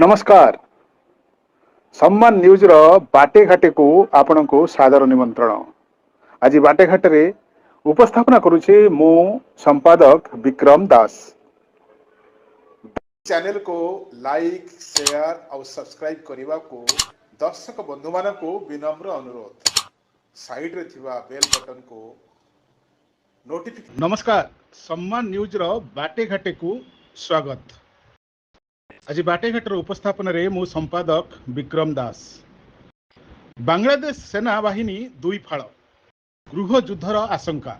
नमस्कार। सम्मान न्यूज रो बाटे घाटे को आपण को सादर निमंत्रण। आज बाटे घाटे रे उपस्थापना करुचे मो संपादक विक्रम दास। चैनल को लाइक शेयर और सब्सक्राइब करने को दर्शक बंधु मान को विनम्र अनुरोध। साइड रे थिबा बेल बटन को नोटिफिकेशन। नमस्कार, सम्मान न्यूज रो बाटे घाटे को स्वागत। आज बाटेघाटर उपस्थापन रे मु संपादक विक्रम दास। बांग्लादेश सेना बाहिनी दुई फाड़, गृह युद्धर आशंका।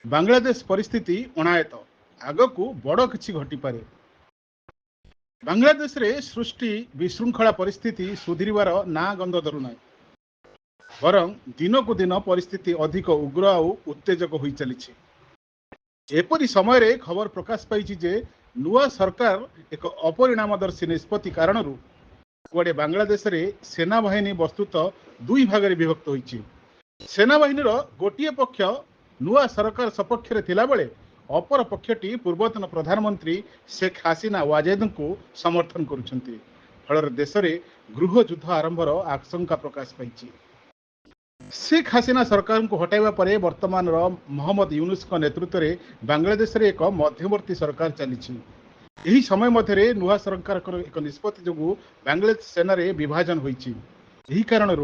बांग्लादेश परिस्थिति अणायत, आगकू बड़ किछि घटिपारे। बांग्लादेश रे सृष्टि विशृंखला परिस्थिति सुधीरबार ना गंध धरु नाही, बरं दिनकू दिन परिस्थिति अधिक उग्र और उत्तेजक होई चलिछि। एपरि समय रे खबर प्रकाश पाइछि जे नुआ सरकार एक अपरिणामदर्शी निष्पत्ति कारण कुआडे बांग्लादेश रे सेना बाहिनी वस्तुत दुई भाग में विभक्त होइछि। सेना बाहिनीर गोटे पक्ष नुआ सरकार सपक्ष रे थिला बेले अपर पक्षटी पूर्वतन प्रधानमंत्री शेख हासिना वाजेद को समर्थन करुछन्ति। फल देश में गृह युद्ध आरंभर आशंका प्रकाश पाइछि। शेख हासिना सरकार को हटाइबा परे वर्तमान मोहम्मद यूनुस नेतृत्व में बांग्लादेश रे एक मध्यवर्ती सरकार चली। यही समय मध्य नुआ सरकार एक निष्पत्ति जो बांग्लादेश सेना रे विभाजन होइछि। यही कारण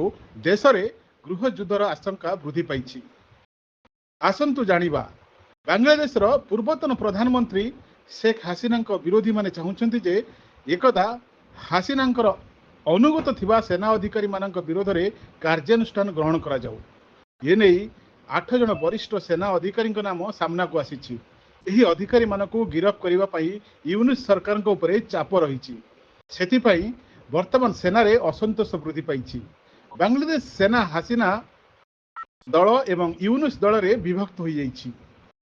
देश में गृह युद्धर आशंका वृद्धि पाइछि। आसंतु जानिबा, बांग्लादेश पूर्वतन प्रधानमंत्री शेख हासिना विरोधी माने चाहुछन्ति जे एकदा हासिना अनुगत थिबा सेना अधिकारी मानक विरोध में कार्यानुष्ठान ग्रहण करा जाऊ। ये नहीं 8 जन वरिष्ठ सेना अधिकारी नाम सामना को आसी। यही अधिकारी मानकू गिरफ करने पाई यूनुस सरकार को ऊपर चाप रही। सेथिपाई वर्तमान सेना रे असंतोष वृद्धि पाई। बांग्लादेश सेना हासिना दल एवं यूनुस दल रे विभक्त हो जाइछि।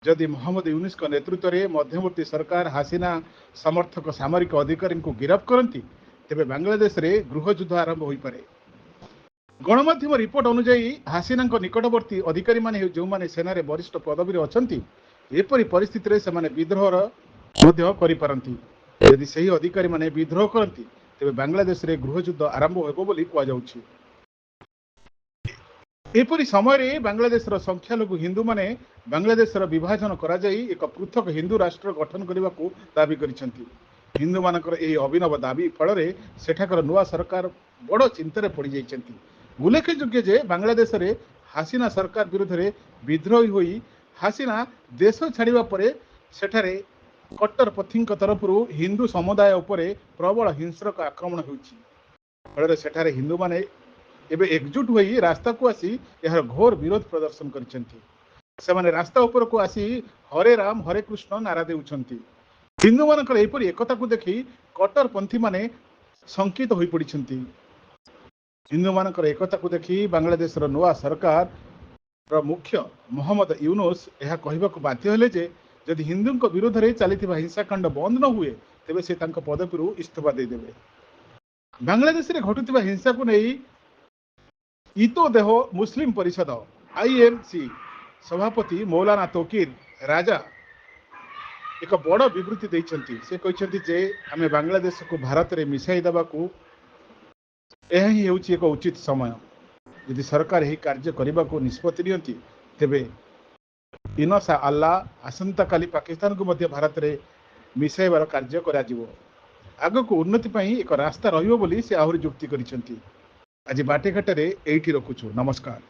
जदि मोहम्मद यूनुस नेतृत्व में मध्यवर्ती सरकार हासिना समर्थक सामरिक अधिकारी को गिरफ करती तेबे बांग्लादेश रे गृह युद्ध आरंभ हो पारे। गणमाध्यम रिपोर्ट अनुसार हासिना निकटवर्ती अधिकारी माने जो माने सेना रे वरिष्ठ पदवी रे अछंती एपरी परिस्थिति रे सेमाने विद्रोह मध्य करि पारंती। यदि सही अधिकारी माने विद्रोह करती तेबे बांग्लादेश रे गृह युद्ध आरंभ होबो बोली कुआ जाउछि। एपरी समय रे बांग्लादेश रो संख्यालघु हिंदू माने बांग्लादेश रो विभाजन करा जाई एक पृथक हिंदू राष्ट्र गठन करने को दाबी करिसंती। हिंदू मानकर यही अभिनव दाबी फल सेठाकर नुआ सरकार बड़ चिंतार पड़ जाइछन्ति। उल्लेखयोग्य जे बांग्लादेश रे हासिना सरकार विरुद्ध में विद्रोही होई हासिना देश छाड़िबा परे सेठारे कट्टरपंथी तरफ हिंदू समुदाय उपरे प्रबल हिंसक आक्रमण होइछि। फल सेठारे हिंदू माने एबे एकजुट होई रास्ता को आसी यार घोर विरोध प्रदर्शन करिसंति। सेमाने रास्ता ऊपर को आसी हरे राम हरे कृष्ण नारा देउछन्ति। हिंदू मानकर एपरी एकता को देखि कट्टरपंथी माने शंकित होई पड़िछन्ति। हिंदू मानकर एकता को देखि बांग्लादेश रो नुआ सरकार रो मुख्य मोहम्मद यूनुस यह कहबाक बाध्य हेले जे यदि हिंदू विरोध में चलता हिंसाकांड बंद न हुए तेबे से तांको पदवी इस्तीफा दे देबे। बांग्लादेश रे घटुतिबा हिंसा को नहीं इतो देह मुस्लिम परिषद IMC सभापति मौलाना तौकीर राजा एक बड़ विवृत्ति देइछन्ति। से कहछन्ति जे आमे बांग्लादेश को भारत रे मिसाई देबा को यह ही हेउछि एक उचित समय। यदि सरकार यही कार्य करने को निष्पत्ति नियंती तेबे इनशा अल्लाह आसंता काली पाकिस्तान को मध्य भारत रे मिसाइबार कार्य करा जिवो। आगको उन्नति पई एक रास्ता रहिबो बोली से आहुरी जुक्ति करिसन्ति। आज बाटेघाटे एठी रखुछु। नमस्कार।